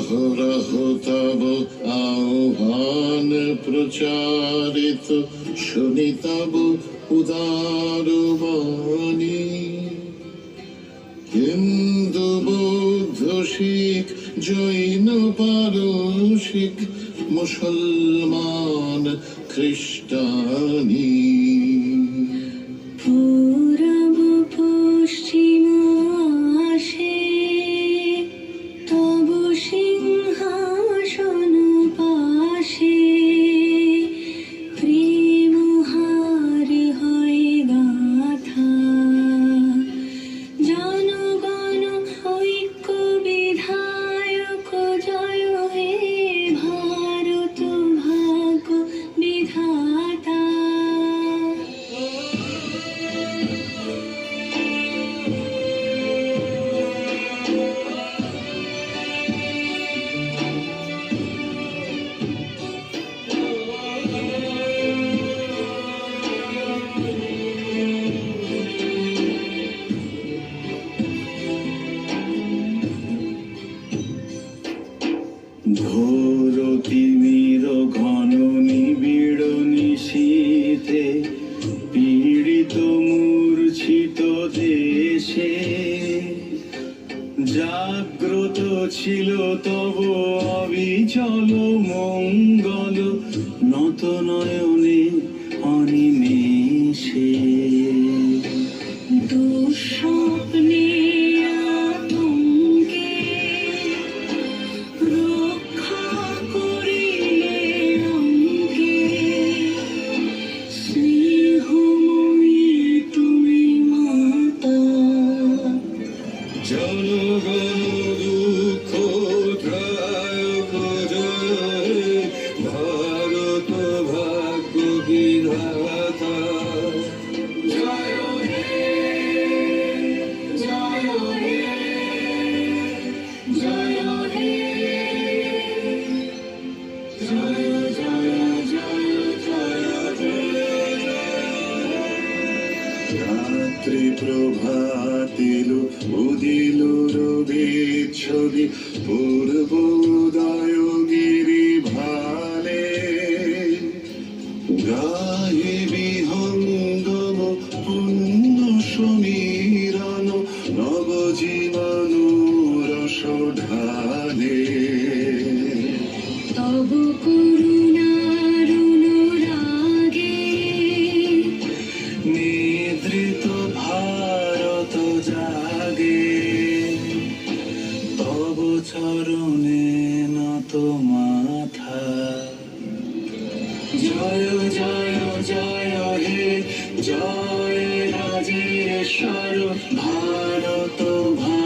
অহরহ তব আহ্বান প্রচারিত, শুনি তব উদার বাণী। হিন্দু বৌদ্ধ শিখ জৈন পারসিক, মুসলমান খ্রিস্টানি। পূরব পশ্চিম আসে তব সিংহাসন পাশে, প্রেম হার হয় গাথা, জনগণ ঐক্য বিধায়ক জয় হে ভারত ভাগ্য বিধাতা। ঘোর তিমির ঘন নিবিড় নিশীথে, পীড়িত মূর্ছিত দেশে, জাগ্রত ছিল তব অবিচল মঙ্গল, নত নয়নে অনিমেষে। দুঃস্বপ্নে আতঙ্কে রক্ষা করিলে অঙ্কে, স্নেহময়ী তুমি মাতা। জনগণ দুঃখ ত্রায়ক জয়, ভারত ভাগ্য বিধাতা। জয় হে জয় হে জয় হে, জয় জয় জয় জয় জয়। রাত্রি প্রভাতিলু উদিলু রবির ছবি, পূর্বোদয় গিরি ভালে, গায়ে বিহঙ্গম পুণ্য সমীরণ, নবজীবন রস ঢালে। তব করুণার অনুরাগে নিদ্রিত ভারত জাগে, তব চরণে নত মাথা। জয় জয় জয় হে জয় রাজেশ্বর, ভারত ভাগ্য